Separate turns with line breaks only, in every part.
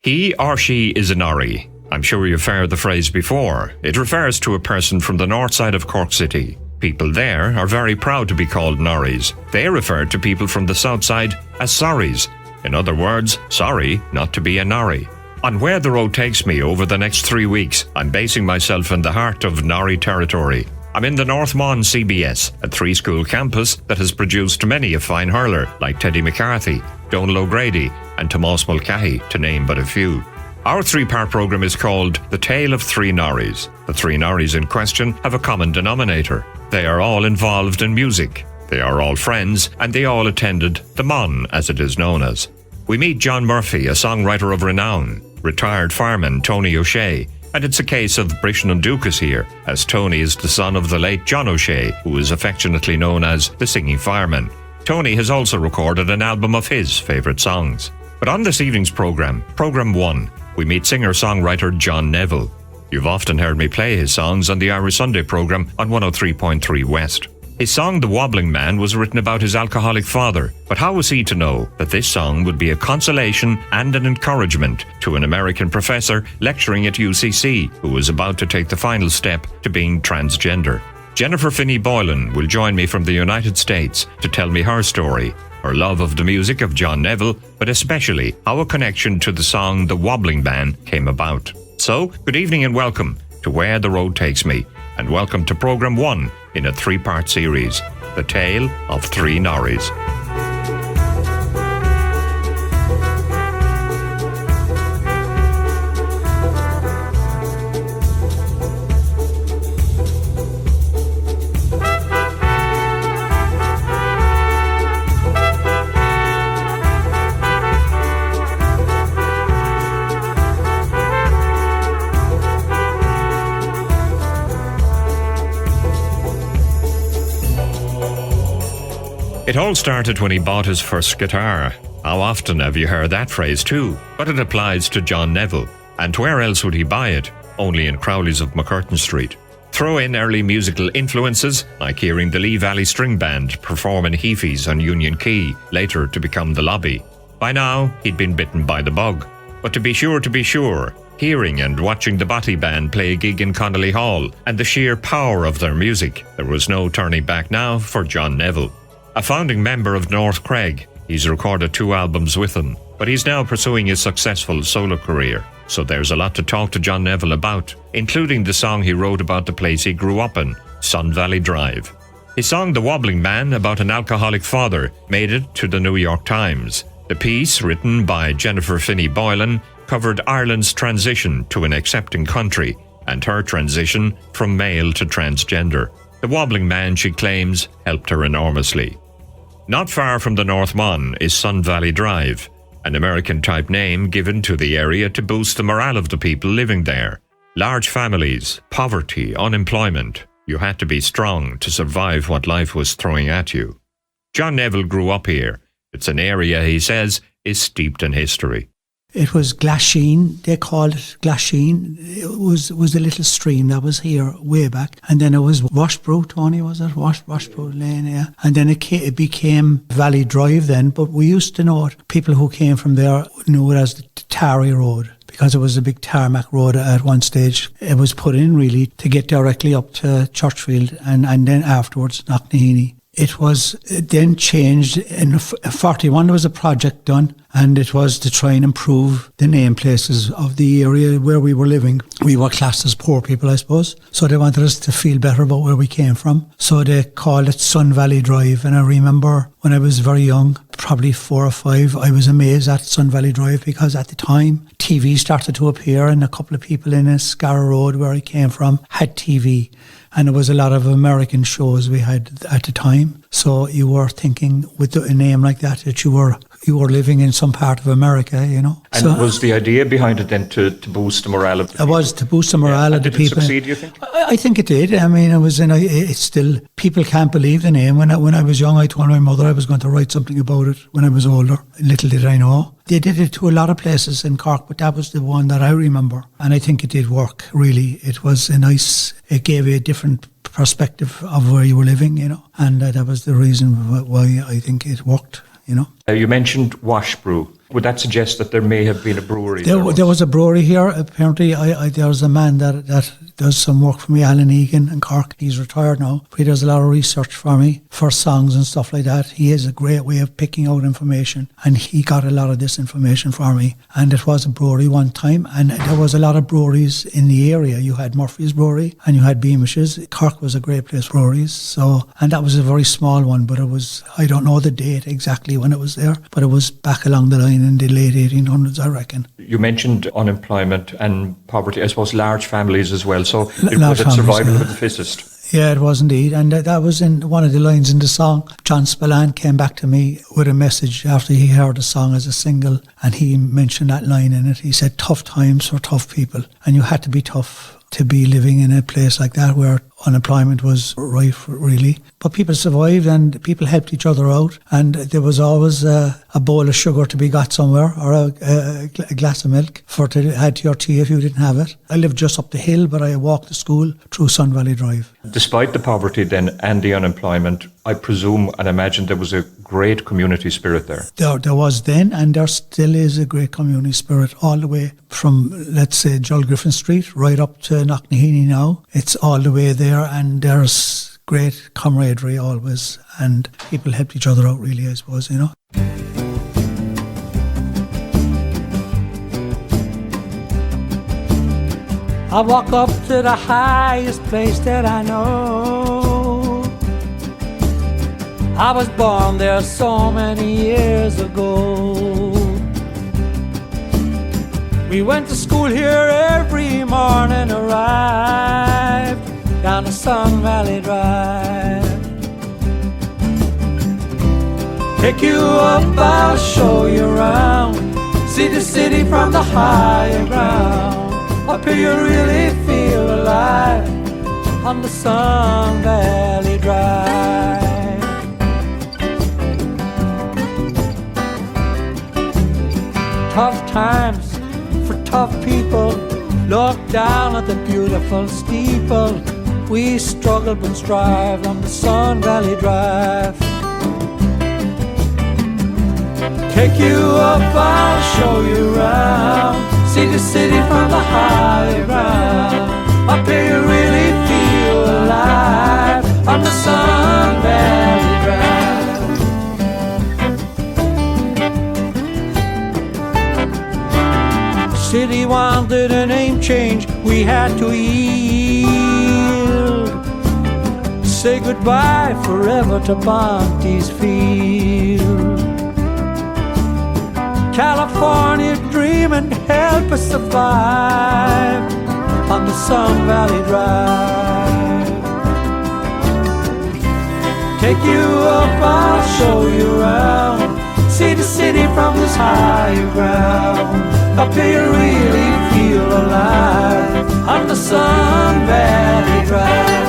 He or she is a Norrie. I'm sure you've heard the phrase before. It refers to a person from the north side of Cork City. People there are very proud to be called Norries. They refer to people from the south side as Sorries. In other words, sorry not to be a Norrie. On Where the Road Takes Me over the next 3 weeks, I'm basing myself in the heart of Norrie territory. I'm in the North Mon CBS, a 3-school campus that has produced many a fine hurler like Teddy McCarthy, Donal O'Grady and Tomás Mulcahy, to name but a few. Our 3-part programme is called The Tale of Three Norries. The 3 Norries in question have a common denominator. They are all involved in music. They are all friends, and they all attended the Mon, as it is known as. We meet John Murphy, a songwriter of renown, retired fireman Tony O'Shea, and it's a case of Brishin and Dukas here, as Tony is the son of the late John O'Shea, who is affectionately known as the Singing Fireman. Tony has also recorded an album of his favourite songs. But on this evening's programme, Programme 1, we meet singer-songwriter John Neville. You've often heard me play his songs on the Irish Sunday programme on 103.3 West. His song The Wobbling Man was written about his alcoholic father, but how was he to know that this song would be a consolation and an encouragement to an American professor lecturing at UCC who was about to take the final step to being transgender? Jennifer Finney Boylan will join me from the United States to tell me her story, her love of the music of John Neville, but especially how a connection to the song The Wobbling Man came about. So, good evening and welcome to Where the Road Takes Me, and welcome to Programme 1 in a 3-part series, The Tale of Three Norries. It all started when he bought his first guitar. How often have you heard that phrase too? But it applies to John Neville. And where else would he buy it? Only in Crowley's of McCurtain Street. Throw in early musical influences, like hearing the Lee Valley String Band perform in Heafy's on Union Quay, later to become the Lobby. By now, he'd been bitten by the bug. But to be sure, hearing and watching the Botty Band play a gig in Connolly Hall, and the sheer power of their music, there was no turning back now for John Neville. A founding member of North Craig, he's recorded 2 albums with them, but he's now pursuing his successful solo career. So there's a lot to talk to John Neville about, including the song he wrote about the place he grew up in, Sun Valley Drive. His song The Wobbling Man, about an alcoholic father, made it to the New York Times. The piece, written by Jennifer Finney Boylan, covered Ireland's transition to an accepting country and her transition from male to transgender. The Wobbling Man, she claims, helped her enormously. Not far from the North Mon is Sun Valley Drive, an American-type name given to the area to boost the morale of the people living there. Large families, poverty, unemployment. You had to be strong to survive what life was throwing at you. John Neville grew up here. It's an area, he says, is steeped in history.
It was Glasheen, they called it Glasheen. It was a little stream that was here way back. And then it was Washbrew, Tony, was it? Washbrew Lane, yeah. And then it became Valley Drive then, but we used to know it. People who came from there knew it as the Tarry Road, because it was a big tarmac road at one stage. It was put in really to get directly up to Churchfield and then afterwards Knocknaheeny. It was then changed in 41. There was a project done, and it was to try and improve the name places of the area where we were living. We were classed as poor people, I suppose, so they wanted us to feel better about where we came from. So they called it Sun Valley Drive, and I remember when I was very young, probably 4 or 5, I was amazed at Sun Valley Drive, because at the time TV started to appear, and a couple of people in Scarra Road where I came from had TV. And there was a lot of American shows we had at the time. So you were thinking with a name like that you were living in some part of America, you know.
And so, was the idea behind it then to boost the morale of the people?
It was to boost the morale of the people.
Did it succeed, do you think?
I think it did. I mean, it's still, people can't believe the name. When I was young, I told my mother I was going to write something about it when I was older. Little did I know. They did it to a lot of places in Cork, but that was the one that I remember. And I think it did work, really. It was it gave you a different perspective of where you were living, you know. And that was the reason why I think it worked, you know.
You mentioned Washbrew. Would that suggest that there may have been a brewery?
There was a brewery here. Apparently, there was a man that does some work for me, Alan Egan in Cork. He's retired now, but he does a lot of research for me, for songs and stuff like that. He has a great way of picking out information, and he got a lot of this information for me. And it was a brewery one time, and there was a lot of breweries in the area. You had Murphy's Brewery, and you had Beamish's. Cork was a great place for breweries. So, and that was a very small one, but it was, I don't know the date exactly when it was there, but it was back along the line in the late 1800s, I reckon.
You mentioned unemployment and poverty, I suppose large families as well, so it
Large
was survival
families,
of the fittest.
Yeah, it was indeed. And that was in one of the lines in the song. John Spillane came back to me with a message after he heard the song as a single, and he mentioned that line in it. He said, tough times for tough people. And you had to be tough to be living in a place like that where unemployment was rife, really. But people survived and people helped each other out, and there was always a bowl of sugar to be got somewhere, or a glass of milk to add to your tea if you didn't have it. I lived just up the hill, but I walked to school through Sun Valley Drive.
Despite the poverty then and the unemployment, I presume and imagine there was a great community spirit there.
There was then, and there still is a great community spirit all the way from, let's say, Joel Griffin Street right up to Knocknaheeny now. It's all the way there, and there's great camaraderie always, and people helped each other out, really, I suppose, you know. I walk up to the highest place that I know. I was born there so many years ago. We went to school here every morning, arrived down the Sun Valley Drive. Take you up, I'll show you around. See the city from the higher ground. Up here you really feel alive on the Sun Valley Drive. Tough times for tough people. Look down at the beautiful steeple. We struggle but strive on the Sun Valley Drive. Take you up, I'll show you around. See the city from the higher ground. Up here you really feel alive on the Sun Valley Drive. City wanted a name change, we had to yield. Say goodbye forever to Bonte's Field. California dreaming, help us survive on the Sun Valley Drive. Take you up, I'll show you around. See the city from this higher ground. Up here you really feel alive on the Sun Valley Drive.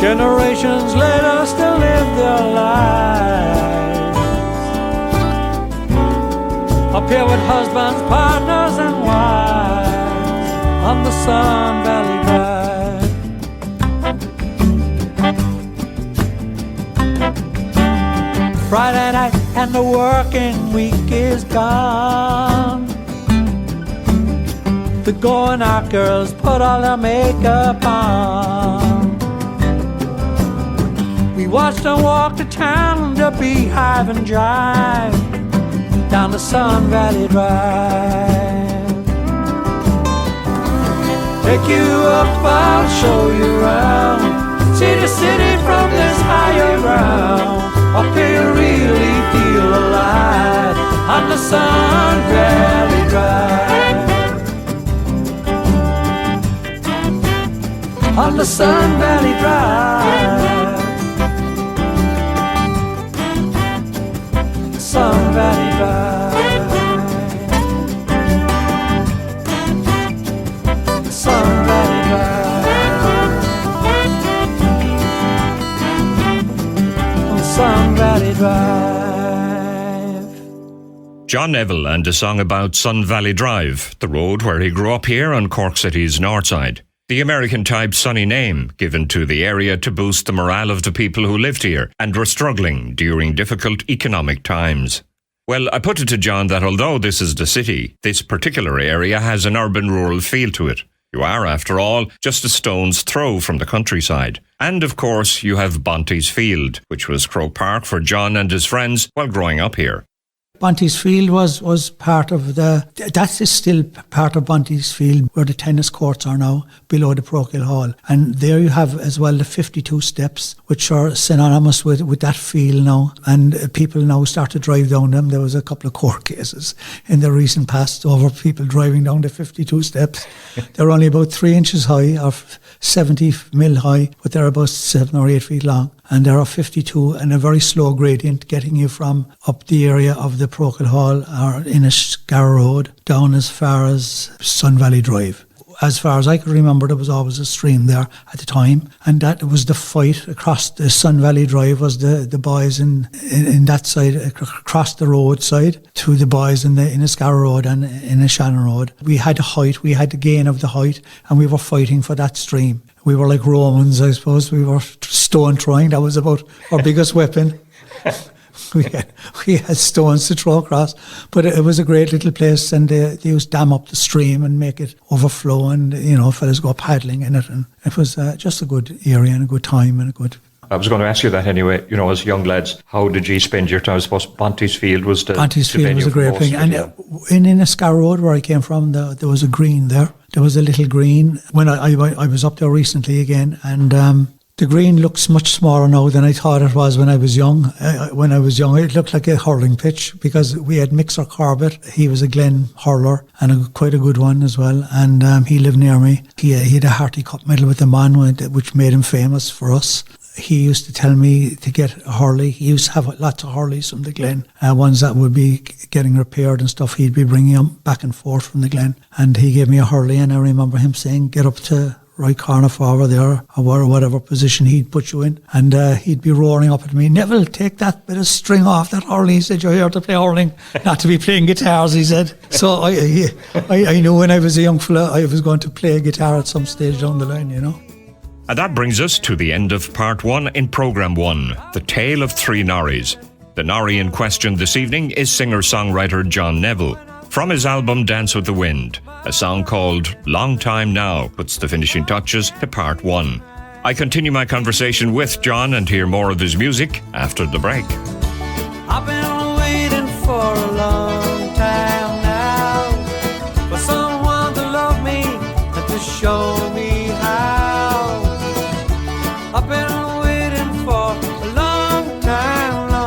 Generations later still live their lives up here with husbands, partners and wives on the Sun Valley Drive. Friday night and the working week is gone. The going out girls put all their makeup on. We watched them walk to town, the beehive and drive down the Sun Valley Drive. Take you up, I'll show you around. See the city from this higher ground. Up here you really feel alive on the Sun Valley Drive. On the Sun Valley Drive. Sun Valley Drive. Sun Valley Drive. Sun Valley Drive.
John Neville and a song about Sun Valley Drive, the road where he grew up here on Cork City's north side. The American-type sunny name given to the area to boost the morale of the people who lived here and were struggling during difficult economic times. Well, I put it to John that although this is the city, this particular area has an urban-rural feel to it. You are, after all, just a stone's throw from the countryside. And, of course, you have Bonte's Field, which was Croke Park for John and his friends while growing up here.
Bonte's Field was part of that is still part of Bonte's Field where the tennis courts are now, below the parochial hall. And there you have as well the 52 steps, which are synonymous with that field now. And people now start to drive down them. There was a couple of court cases in the recent past over people driving down the 52 steps. They're only about 3 inches high, or 70 mil high, but they're about 7 or 8 feet long. And there are 52 and a very slow gradient getting you from up the area of the parochial hall or in a Scar Road down as far as Sun Valley Drive. As far as I can remember, there was always a stream there at the time, and that was the fight across the Sun Valley Drive. Was the boys in that side across the road side to the boys in the Scar Road and in the Shannon Road. We had the height, we had the gain of the height, and we were fighting for that stream. We were like Romans, I suppose. We were stone throwing. That was about our biggest weapon. We had stones to throw across, but it was a great little place, and they used to dam up the stream and make it overflow, and fellas go paddling in it, and it was just a good area and a good time and a good.
I was going to ask you that anyway. As young lads, how did you spend your time? I suppose Bonte's Field was the
Bonte's Field was a great thing, and in a Scar Road where I came from, there was a green there. There was a little green when I was up there recently again, and. The green looks much smaller now than I thought it was when I was young. When I was young, it looked like a hurling pitch because we had Mixer Corbett. He was a Glen hurler and quite a good one as well. And he lived near me. He had a Harty Cup medal with the man, which made him famous for us. He used to tell me to get a hurley. He used to have lots of hurleys from the Glen, ones that would be getting repaired and stuff. He'd be bringing them back and forth from the Glen. And he gave me a hurley, and I remember him saying, get up to right corner forward there, or whatever position he'd put you in, and he'd be roaring up at me, Neville, take that bit of string off that hurling. He said, you're here to play hurling, not to be playing guitars, he said. So I knew when I was a young fella I was going to play guitar at some stage down the line,
And that brings us to the end of part 1 in programme 1, The Tale of Three Norries. The Norrie in question this evening is singer-songwriter John Neville. From his album Dance with the Wind, a song called Long Time Now puts the finishing touches to part 1. I continue my conversation with John and hear more of his music after the break.
I've been waiting for a long time now for someone to love me and to show me how. I've been waiting for a long time now.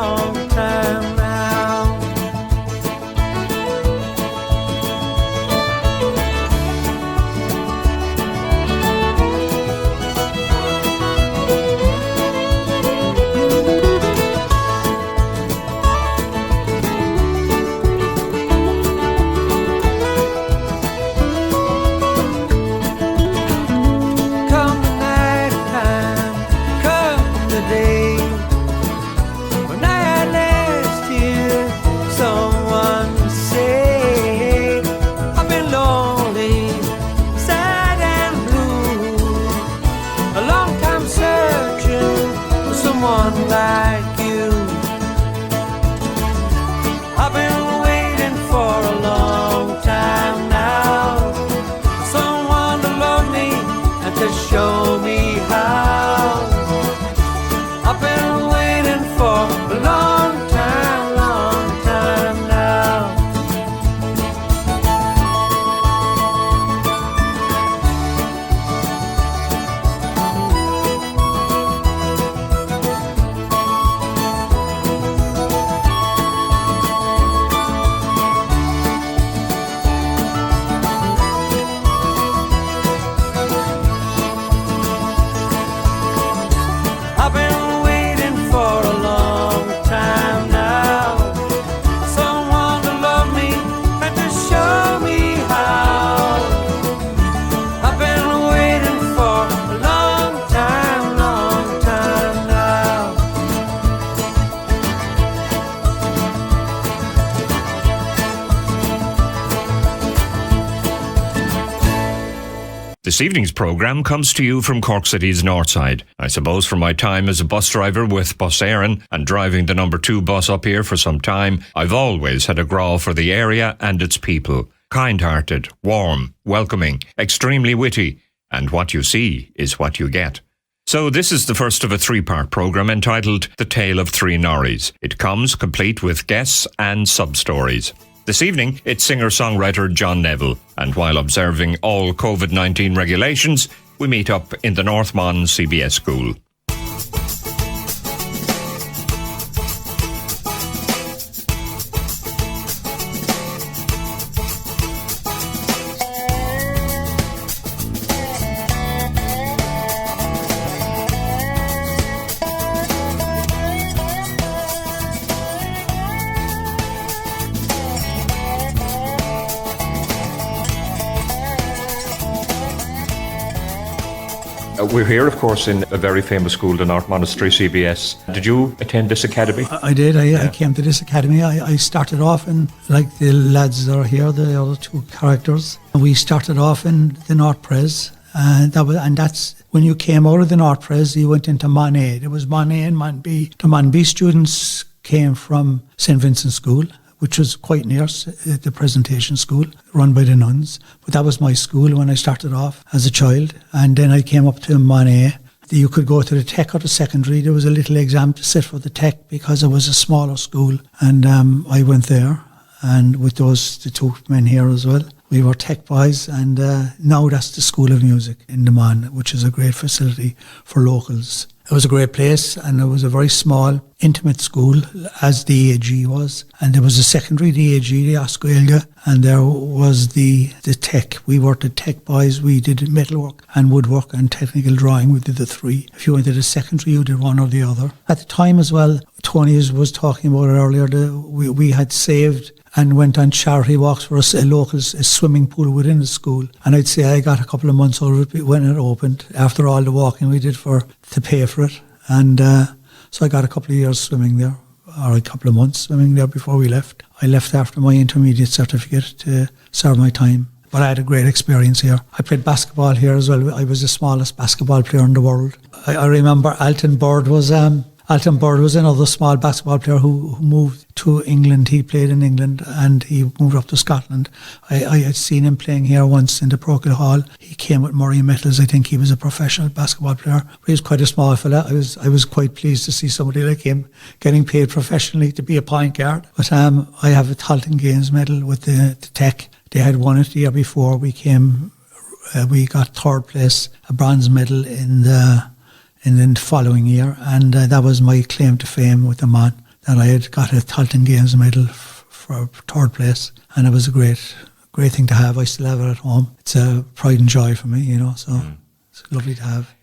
Like you, I've been waiting for a long time now, someone to love me and to show me how. I've been waiting for a long time now.
This evening's programme comes to you from Cork City's north side. I suppose from my time as a bus driver with Bus Éireann and driving the number 2 bus up here for some time, I've always had a growl for the area and its people. Kind-hearted, warm, welcoming, extremely witty, and what you see is what you get. So this is the first of a 3-part programme entitled The Tale of Three Norries. It comes complete with guests and sub-stories. This evening, it's singer-songwriter John Neville, and while observing all COVID-19 regulations, we meet up in the North Mon CBS School. We're here, of course, in a very famous school, the North Monastery CBS. Did you attend this academy?
I did. I came to this academy. I started off in, like the lads that are here, the other 2 characters. We started off in the North Pres, and that's when you came out of the North Pres, you went into Mon A. There was Mon A and Mon B. The Mon B students came from St. Vincent's School, which was quite near the presentation school, run by the nuns. But that was my school when I started off as a child. And then I came up to Mon A. You could go to the tech or the secondary. There was a little exam to sit for the tech because it was a smaller school. And I went there, and with the 2 men here as well. We were tech boys, and now that's the School of Music in the Mon, which is a great facility for locals. It was a great place, and it was a very small, intimate school, as the AG was. And there was a secondary, the AG, the Oscailga, and there was the tech. We were the tech boys. We did metalwork and woodwork and technical drawing. We did the 3. If you went to the secondary, you did one or the other. At the time as well, Tony was talking about it earlier, we had saved and went on charity walks for a local swimming pool within the school. And I'd say I got a couple of months out of it when it opened, after all the walking we did to pay for it. And so I got a couple of years swimming there, or a couple of months swimming there before we left. I left after my intermediate certificate to serve my time. But I had a great experience here. I played basketball here as well. I was the smallest basketball player in the world. I remember Alton Bird was another small basketball player who moved to England. He played in England and he moved up to Scotland. I had seen him playing here once in the Procol Hall. He came with Murray Metals. I think he was a professional basketball player. But he was quite a small fella. I was quite pleased to see somebody like him getting paid professionally to be a point guard. But I have a Halton Games medal with the Tech. They had won it the year before. We got 3rd place, a bronze medal in the following year, and that was my claim to fame with the Mon, that I had got a Halton Games medal for 3rd place, and it was a great thing to have. I still have it at home. It's a pride and joy for me, so it's lovely to have.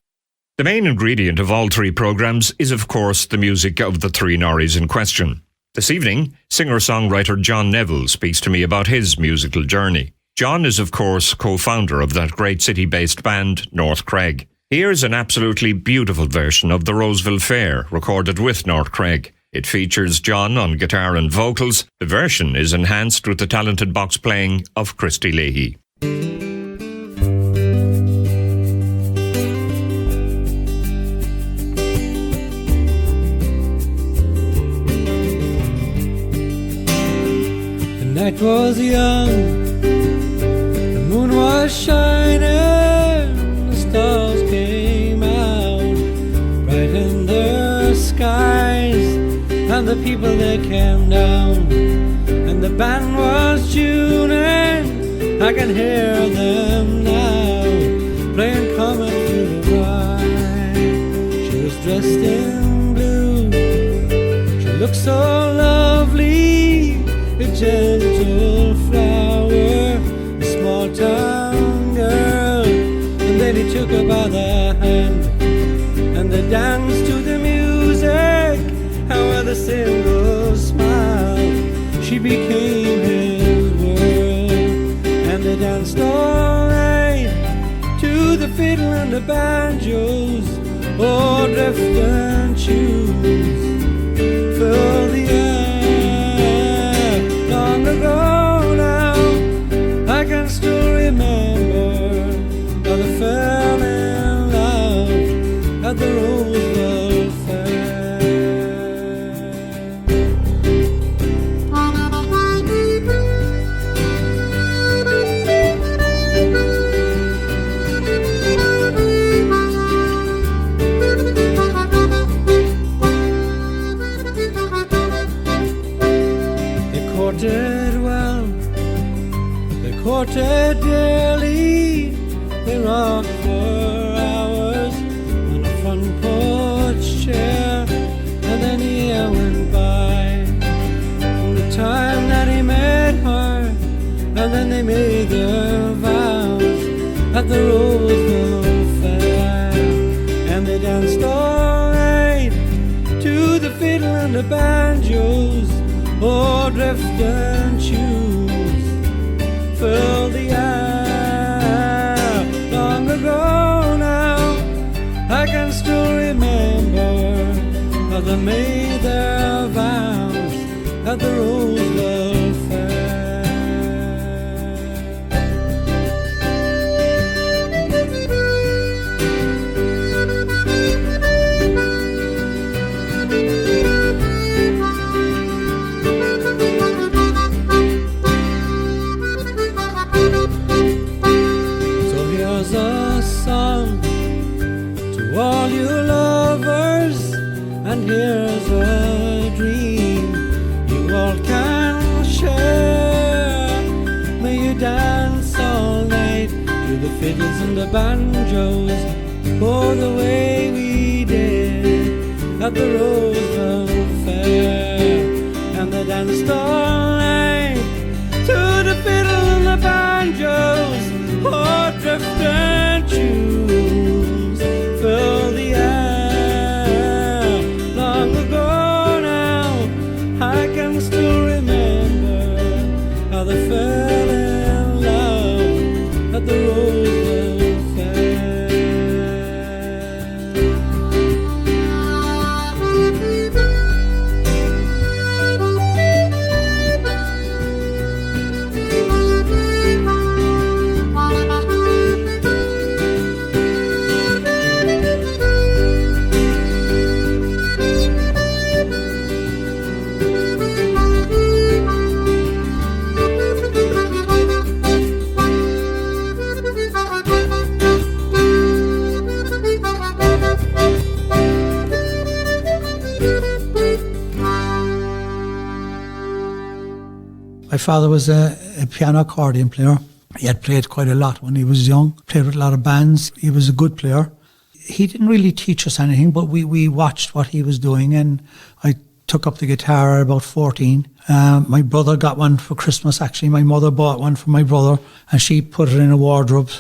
The main ingredient of all 3 programmes is, of course, the music of the 3 Norries in question. This evening, singer-songwriter John Neville speaks to me about his musical journey. John is, of course, co-founder of that great city-based band, North Craig. Here's an absolutely beautiful version of the Roseville Fair, recorded with North Craig. It features John on guitar and vocals. The version is enhanced with the talented box playing of Christy Leahy.
The night was young, the moon was shining, the stars came out bright in the skies, and the people they came down, and the band was tuning. I can hear them now, playing Coming Through the Rye. She was dressed in blue, she looked so lovely, a gentle flower, a small town girl. And then he took her by the hand, and they danced to the music, and with a single smile she became his world. And they danced all night to the fiddle and the banjos, oh, drift and tunes fill the air. Long ago now, I can still remember how the at the Roosevelt Fair. They courted daily, they rocked for hours on a front porch chair, and then a year went by from the time that he met her, and then they made their vows at the Roosevelt Fair, and they danced all night to the fiddle and the banjos. Oh, drift and choose, fill the air. Long ago now, I can still remember how they made their vows at the Roosevelt Fair. All you lovers, and here's a dream you all can share. May you dance all night to the fiddles and the banjos, oh, the way we did at the Roosevelt Fair. And they danced all night to the fiddle and the banjos, oh, drift and choose, fill the air. Long ago now, I can still remember how they fell in love at the Roosevelt Fair.
My father was a piano accordion player. He had played quite a lot when he was young, played with a lot of bands. He was a good player. He didn't really teach us anything, but we watched what he was doing, and I took up the guitar at about 14. My brother got one for Christmas, actually. My mother bought one for my brother, and she put it in a wardrobe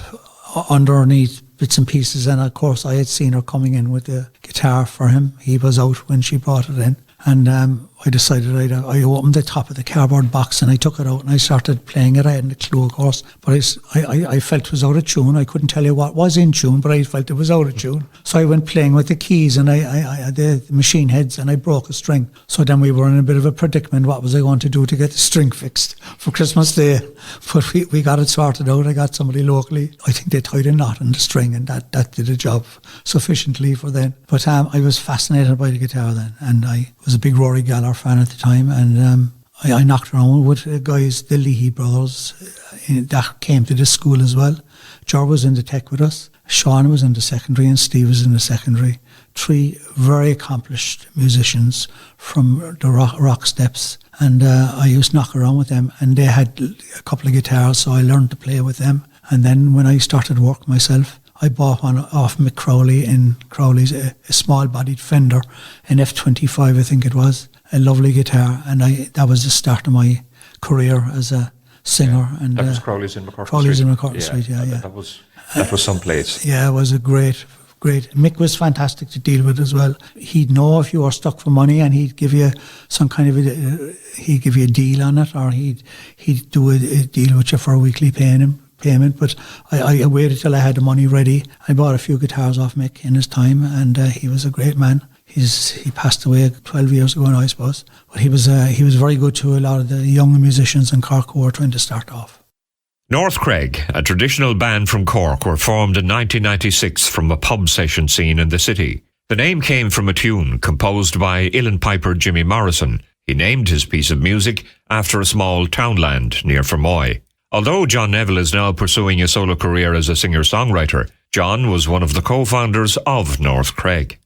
underneath bits and pieces, and of course I had seen her coming in with the guitar for him. He was out when she brought it in. And I decided I opened the top of the cardboard box and I took it out and I started playing it. I hadn't a clue, of course, but I felt it was out of tune. I couldn't tell you what was in tune, but I felt it was out of tune. So I went playing with the keys and the machine heads, and I broke a string. So then we were in a bit of a predicament. What was I going to do to get the string fixed for Christmas Day? But we got it sorted out. I got somebody locally. I think they tied a knot in the string, and that did the job sufficiently for then. But I was fascinated by the guitar then, and I was a big Rory Gallagher fan at the time, and I knocked around with guys, the Leahy brothers, that came to the school as well. Ger was in the tech with us, Sean was in the secondary, and Steve was in the secondary. 3 very accomplished musicians from the rock steps, and I used to knock around with them, and they had a couple of guitars, so I learned to play with them. And then when I started work myself, I bought one off Mick Crowley in Crowley's, a small-bodied Fender, an F25 I think it was, a lovely guitar, and that was the start of my career as a singer.
Yeah.
And
that was Crowley's in McCarthy
Crowley's
Street.
in McCarthy Street, yeah.
That was some place.
Yeah, it was a great. Mick was fantastic to deal with as well. He'd know if you were stuck for money, and he'd give you some kind of he'd give you a deal on it, or he'd do a deal with you for a weekly payment. But I waited till I had the money ready. I bought a few guitars off Mick in his time, and he was a great man. He passed away 12 years ago now, I suppose. But he was very good to a lot of the young musicians in Cork who were trying to start off.
North Craig, a traditional band from Cork, were formed in 1996 from a pub session scene in the city. The name came from a tune composed by uilleann piper Jimmy Morrison. He named his piece of music after a small townland near Fermoy. Although John Neville is now pursuing a solo career as a singer-songwriter, John was one of the co-founders of North Craig.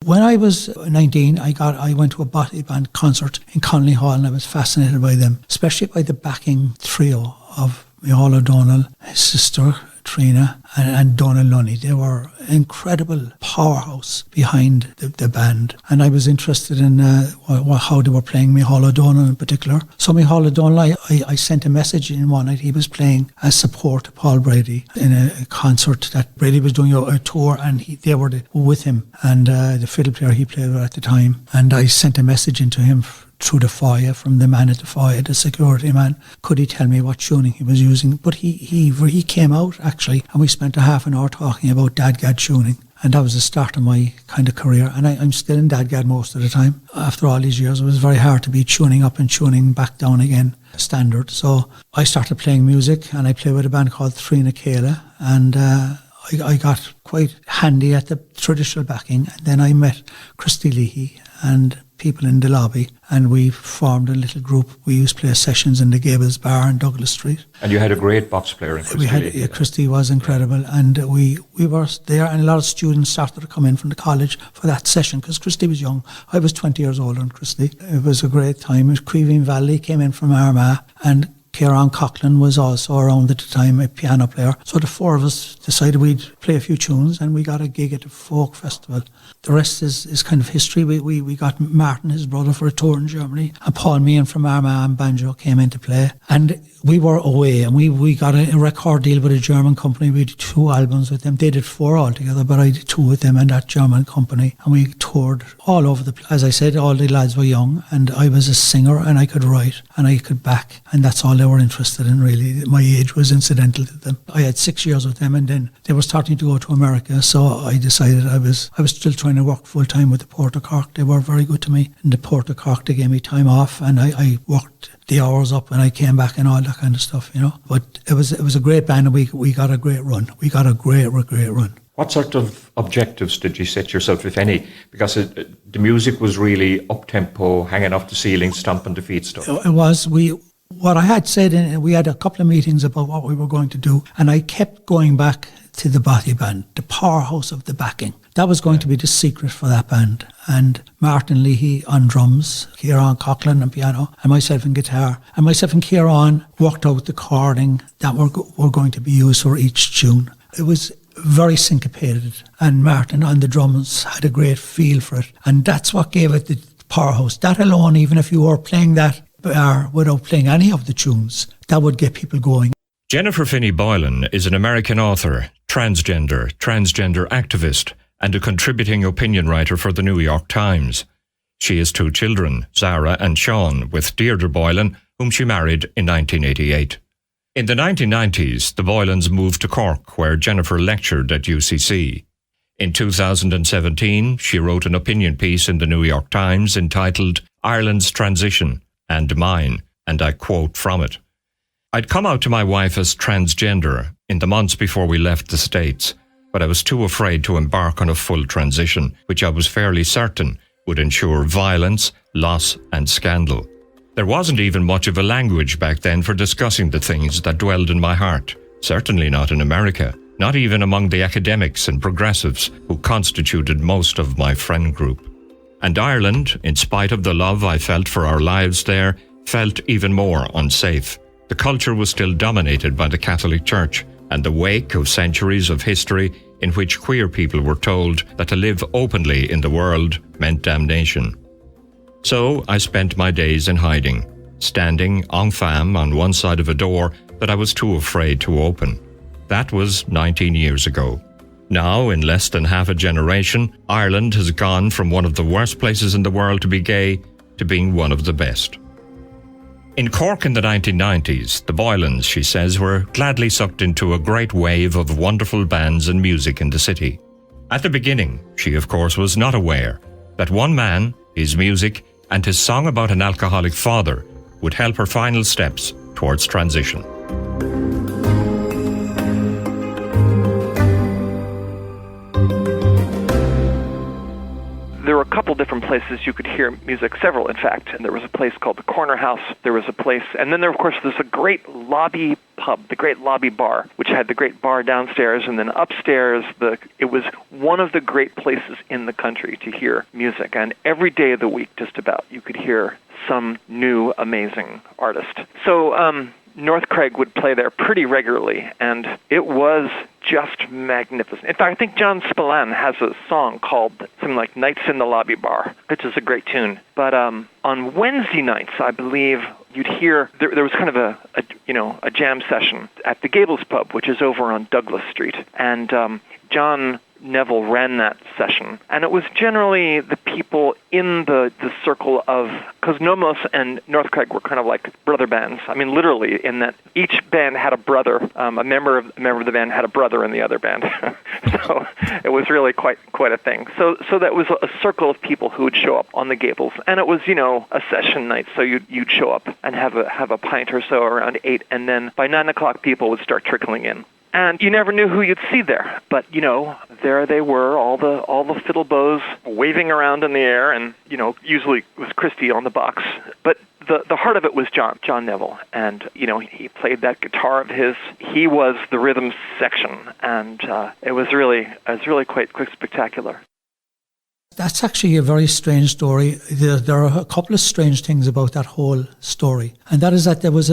When I was 19, I went to a botany band concert in Connolly Hall, and I was fascinated by them, especially by the backing trio of Micheál O'Donnell, his sister Trina, and Donna Lunny. They were an incredible powerhouse behind the band, and I was interested in how they were playing Micheál O'Donnell in particular. So Micheál O'Donnell, I sent a message in one night. He was playing as support to Paul Brady in a concert that Brady was doing a tour, and they were with him, and the fiddle player he played with at the time. And I sent a message into him through the foyer from the man at the foyer, the security man. Could he tell me what tuning he was using? But he came out actually, and we spent a half an hour talking about Dadgad tuning. And that was the start of my kind of career. And I'm still in Dadgad most of the time. After all these years, it was very hard to be tuning up and tuning back down again, standard. So I started playing music, and I played with a band called Thrina Kayla, and I got quite handy at the traditional backing. And then I met Christy Leahy and people in the lobby, and we formed a little group. We used to play sessions in the Gables Bar in Douglas Street.
And you had a great box player in Christy.
Christy was incredible, and we were there, and a lot of students started to come in from the college for that session, because Christy was young. I was 20 years older than Christy. It was a great time. Creeveen Valley came in from Armagh, and Kieran Coughlin was also around at the time, a piano player. So the four of us decided we'd play a few tunes, and we got a gig at the folk festival. The rest is kind of history. We got Martin, his brother, for a tour in Germany, and Paul Meehan from Armagh and banjo came in to play. And we were away, and we got a record deal with a German company. We did 2 albums with them. They did 4 altogether, but I did 2 with them and that German company. And we toured all over the place. As I said, all the lads were young, and I was a singer, and I could write, and I could back, and that's all they were interested in, really. My age was incidental to them. I had 6 years with them, and then they were starting to go to America, so I decided I was still trying to work full-time with the Port of Cork. They were very good to me. In the Port of Cork, they gave me time off, and I worked the hours up when I came back and all that kind of stuff, you know. But it was a great band, and we got a great run. We got a great run.
What sort of objectives did you set yourself, if any? Because the music was really up-tempo, hanging off the ceiling, stomping the feet stuff.
It was. What I had said, we had a couple of meetings about what we were going to do, and I kept going back to the bothy band, the powerhouse of the backing. That was going to be the secret for that band. And Martin Leahy on drums, Kieran Coughlin on piano, and myself on guitar. And myself and Kieran worked out the chording that were going to be used for each tune. It was very syncopated, and Martin on the drums had a great feel for it. And that's what gave it the powerhouse. That alone, even if you were playing that bar without playing any of the tunes, that would get people going.
Jennifer Finney Boylan is an American author, transgender activist, and a contributing opinion writer for the New York Times. She has 2 children, Zara and Sean, with Deirdre Boylan, whom she married in 1988. In the 1990s, the Boylans moved to Cork, where Jennifer lectured at UCC. In 2017, she wrote an opinion piece in the New York Times entitled Ireland's Transition and Mine, and I quote from it. I'd come out to my wife as transgender in the months before we left the States, but I was too afraid to embark on a full transition, which I was fairly certain would ensure violence, loss and scandal. There wasn't even much of a language back then for discussing the things that dwelled in my heart, certainly not in America, not even among the academics and progressives who constituted most of my friend group. And Ireland, in spite of the love I felt for our lives there, felt even more unsafe. The culture was still dominated by the Catholic Church, and the wake of centuries of history in which queer people were told that to live openly in the world meant damnation. So I spent my days in hiding, standing en femme on one side of a door that I was too afraid to open. That was 19 years ago. Now, in less than half a generation, Ireland has gone from one of the worst places in the world to be gay to being one of the best. In Cork in the 1990s, the Boylans, she says, were gladly sucked into a great wave of wonderful bands and music in the city. At the beginning, she of course was not aware that one man, his music, and his song about an alcoholic father would help her final steps towards transition.
couple different places you could hear music, several in fact, and there was a place called the Corner House, there was a place, and then there, of course, there's a great lobby pub, the great lobby bar, which had the great bar downstairs, and then upstairs, it was one of the great places in the country to hear music, and every day of the week, just about, you could hear some new, amazing artist. So, North Craig would play there pretty regularly, and it was just magnificent. In fact, I think John Spillane has a song called something like Nights in the Lobby Bar, which is a great tune. But on Wednesday nights, I believe, you'd hear, there was kind of a jam session at the Gables Pub, which is over on Douglas Street. And John Neville ran that session, and it was generally the people in the circle of, because Nomos and North Craig were kind of like brother bands. I mean, literally, in that each band had a brother. A member of the band had a brother in the other band, so it was really quite a thing. So that was a circle of people who would show up on the Gables, and it was a session night. So you'd show up and have a pint or so around 8, and then by 9 o'clock people would start trickling in. And you never knew who you'd see there, but there they were, all the fiddle bows waving around in the air, and usually it was Christy on the box. But the heart of it was John Neville, and he played that guitar of his. He was the rhythm section, and it was really quite spectacular.
That's actually a very strange story. There are a couple of strange things about that whole story, and that is that there was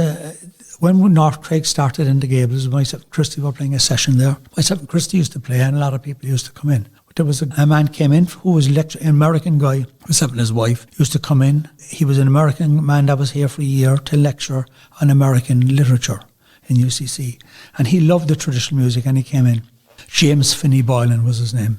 when North Craig started in the Gables, myself and Christy were playing a session there. Myself and Christy used to play, and a lot of people used to come in. But there was a man came in who was an American guy, myself and his wife, used to come in. He was an American man that was here for a year to lecture on American literature in UCC. And he loved the traditional music, and he came in. James Finney Boylan was his name.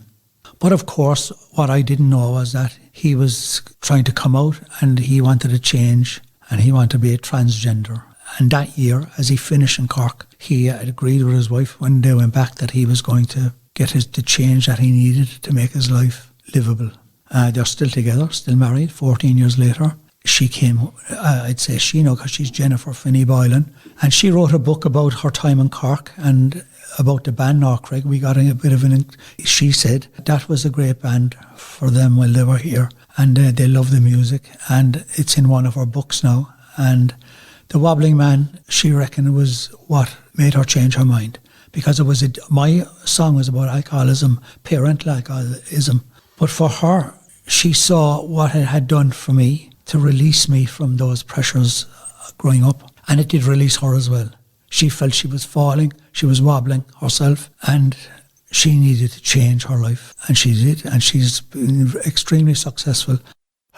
But of course, what I didn't know was that he was trying to come out, and he wanted to change, and he wanted to be a transgender. And that year, as he finished in Cork, he had agreed with his wife when they went back that he was going to get the change that he needed to make his life livable. They're still together, still married, 14 years later. She came, I'd say she, because she's Jennifer Finney Boylan, and she wrote a book about her time in Cork and about the band North Craig. We got a bit of she said that was a great band for them while they were here, and they love the music, and it's in one of her books now. And The Wobbling Man, she reckoned, was what made her change her mind, because my song was about alcoholism, parental alcoholism. But for her, she saw what it had done for me to release me from those pressures growing up, and it did release her as well. She felt she was falling, she was wobbling herself, and she needed to change her life, and she did, and she's been extremely successful.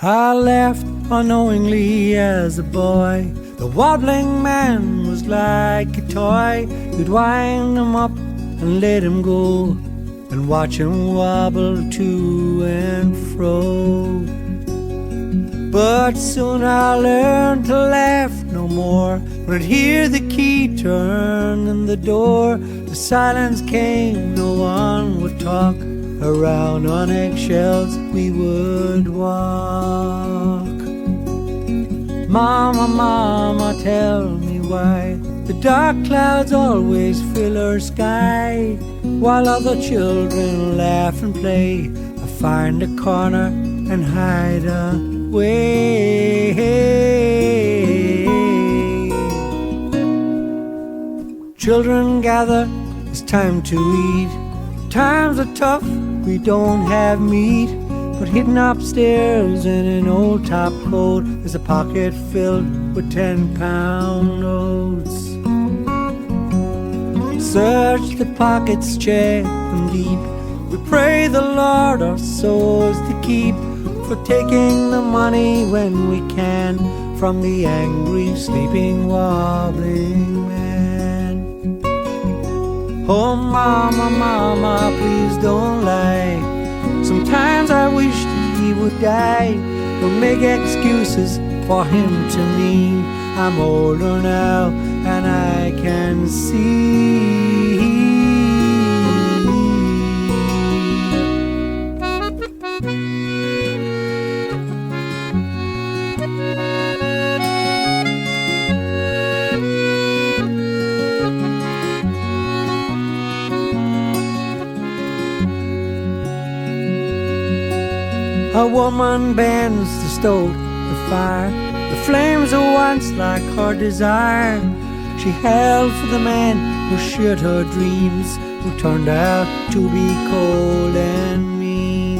I left unknowingly as a boy. The wobbling man was like a toy. You'd wind him up and let him go, and watch him wobble to and fro. But soon I learned to laugh no more when I'd hear the key turn in the door. The silence came, no one would talk. Around on eggshells we would walk. Mama, Mama, tell me why the dark clouds always fill our sky, while other children laugh and play. I find a corner and hide away. Children gather, it's time to eat. Times are tough, we don't have meat, but hidden upstairs in an old top coat is a pocket filled with 10-pound notes. Search the pockets, check them deep. We pray the Lord our souls to keep, for taking the money when we can from the angry, sleeping, wobbling man. Oh, Mama, Mama, please don't lie. Sometimes I wish that he would die. Don't make excuses for him to me. I'm older now and I can see. A woman bends to stoke the fire. The flames are once like her desire. She held for the man who shared her dreams, who turned out to be cold and mean.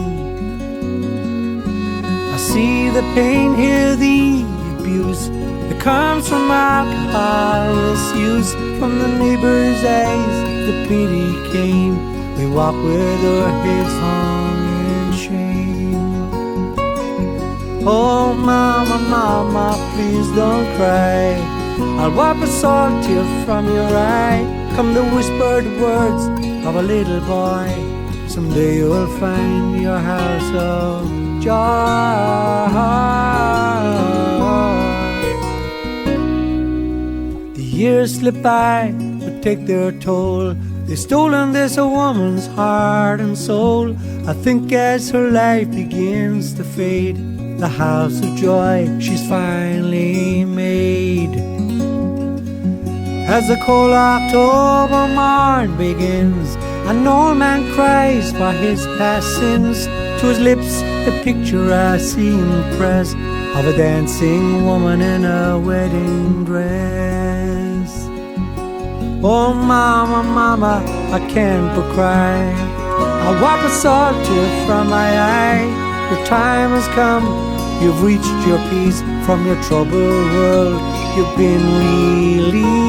I see the pain, hear the abuse that comes from alcohol misuse. From the neighbor's eyes the pity came. We walk with our heads hung in shame. Oh mama, mama, please don't cry. I'll wipe a salt tear from your eye. Come the whispered words of a little boy. Someday you'll find your house of joy. The years slip by but take their toll. They've stolen this a woman's heart and soul. I think as her life begins to fade, the house of joy she's finally made. As the cold October morn begins, an old man cries for his past sins. To his lips the picture I see impressed of a dancing woman in a wedding dress. Oh mama, mama, I can't but cry. I wipe a salt tear from my eye. Your time has come, you've reached your peace from your troubled world. You've been released.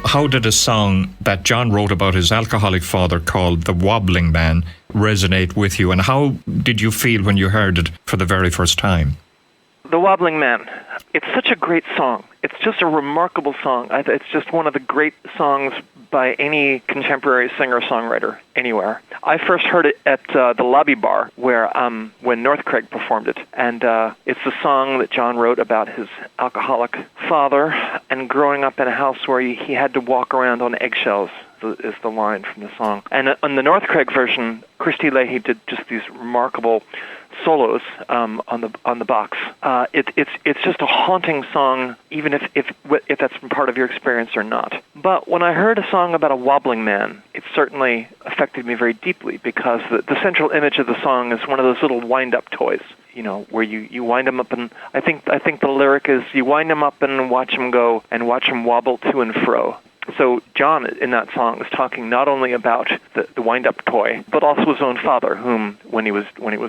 How did a song that John wrote about his alcoholic father called The Wobbling Man resonate with you, and how did you feel when you heard it for the very first time?
The Wobbling Man. It's such a great song. It's just a remarkable song. It's just one of the great songs by any contemporary singer-songwriter anywhere. I first heard it at the Lobby Bar where when North Craig performed it. And it's a song that John wrote about his alcoholic father and growing up in a house where he had to walk around on eggshells, is the line from the song. And on the North Craig version, Christy Leahy did just these remarkable solos on the box. It's just a haunting song, even if that's part of your experience or not. But when I heard a song about a wobbling man, it certainly affected me very deeply because the central image of the song is one of those little wind-up toys, you know, where you wind them up, and I think the lyric is you wind them up and watch them go and watch them wobble to and fro. So John, in that song, is talking not only about the wind-up toy, but also his own father, whom, when he was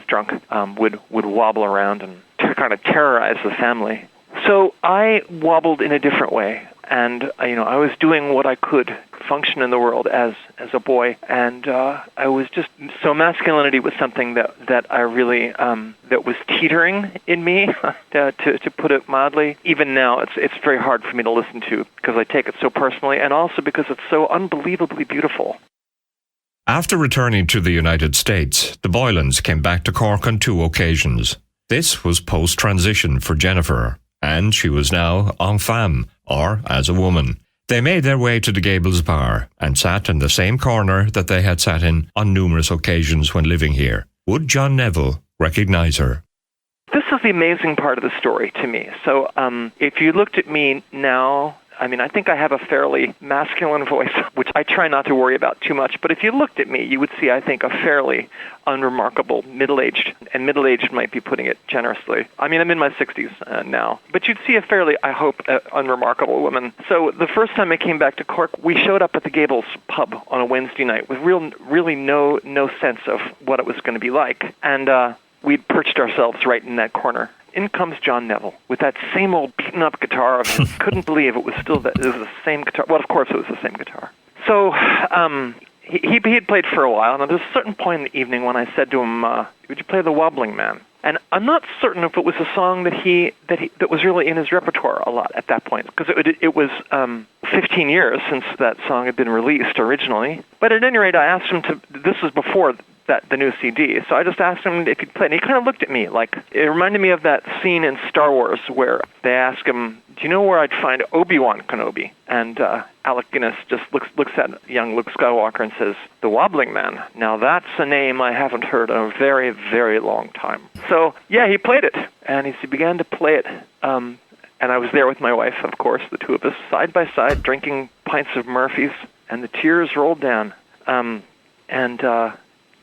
drunk, would wobble around and kind of terrorize the family. So I wobbled in a different way, and I was doing what I could function in the world as a boy, and I was just so masculinity was something that I really that was teetering in me, to put it mildly. Even now, it's very hard for me to listen to because I take it so personally, and also because it's so unbelievably beautiful.
After returning to the United States, the Boylans came back to Cork on 2 occasions. This was post-transition for Jennifer, and she was now en femme, or as a woman. They made their way to the Gables Bar and sat in the same corner that they had sat in on numerous occasions when living here. Would John Neville recognise her?
This is the amazing part of the story to me. So if you looked at me now, I think I have a fairly masculine voice, which I try not to worry about too much. But if you looked at me, you would see, I think, a fairly unremarkable middle-aged, and middle-aged might be putting it generously. I'm in my 60s now. But you'd see a fairly, I hope, unremarkable woman. So the first time I came back to Cork, we showed up at the Gables pub on a Wednesday night with really no sense of what it was going to be like. And we'd perched ourselves right in that corner. In comes John Neville with that same old beaten-up guitar of his. Couldn't believe it was still it was the same guitar. Well, of course it was the same guitar. So he had played for a while, and there was a certain point in the evening when I said to him, would you play The Wobbling Man? And I'm not certain if it was a song that was really in his repertoire a lot at that point, because it was 15 years since that song had been released originally. But at any rate, I asked him to. This was before the new CD, so I just asked him if he could play, and he kind of looked at me like it reminded me of that scene in Star Wars where they ask him, "Do you know where I'd find Obi-Wan Kenobi?" And Alec Guinness just looks at young Luke Skywalker and says, "The Wobbling Man. Now that's a name I haven't heard in a very, very long time." So yeah, he played it, and he began to play it. And I was there with my wife, of course, the two of us, side by side, drinking pints of Murphy's, and the tears rolled down.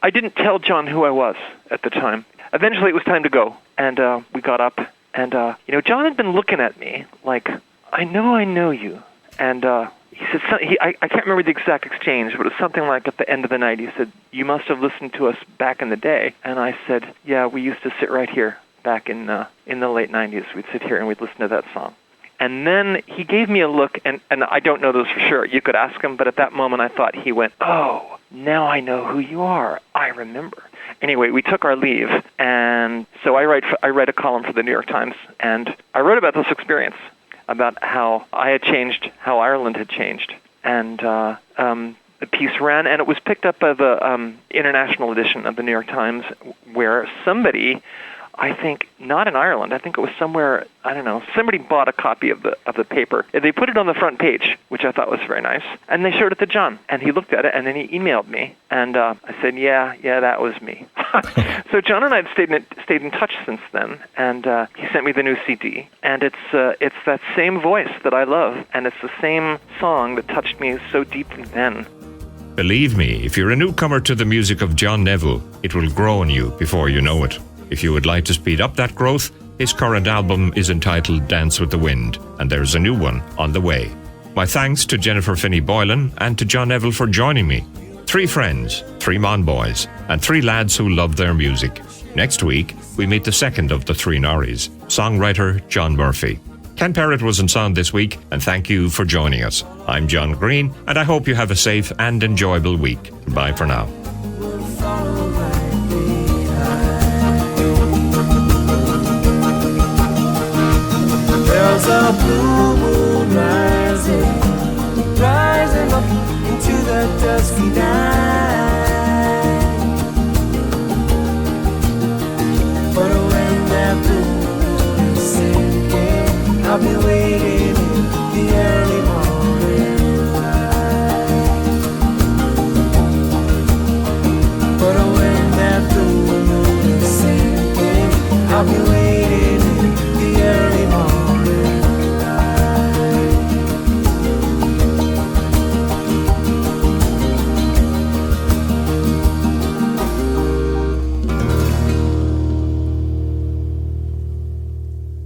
I didn't tell John who I was at the time. Eventually, it was time to go, and we got up, and John had been looking at me like, I know you, and he said, I can't remember the exact exchange, but it was something like at the end of the night, he said, "You must have listened to us back in the day," and I said, "Yeah, we used to sit right here back in the late 90s. We'd sit here and we'd listen to that song." And then he gave me a look, and I don't know this for sure. You could ask him, but at that moment I thought he went, "Oh, now I know who you are. I remember." Anyway, we took our leave, and so I write a column for the New York Times, and I wrote about this experience, about how I had changed, how Ireland had changed, and the piece ran, and it was picked up by the international edition of the New York Times, where somebody, I think not in Ireland, I think it was somewhere, I don't know, somebody bought a copy of the paper. They put it on the front page, which I thought was very nice, and they showed it to John, and he looked at it, and then he emailed me, and I said, yeah, that was me. So John and I had stayed in touch since then, and he sent me the new CD, and it's that same voice that I love, and it's the same song that touched me so deeply then.
Believe me, if you're a newcomer to the music of John Neville, it will grow on you before you know it. If you would like to speed up that growth, his current album is entitled Dance with the Wind, and there's a new one on the way. My thanks to Jennifer Finney-Boylan and to John Neville for joining me. 3 friends, 3 Mon Boys, and 3 lads who love their music. Next week, we meet the second of the 3 Norries, songwriter John Murphy. Ken Parrott was on sound this week, and thank you for joining us. I'm John Green, and I hope you have a safe and enjoyable week. Bye for now.
There's a blue moon right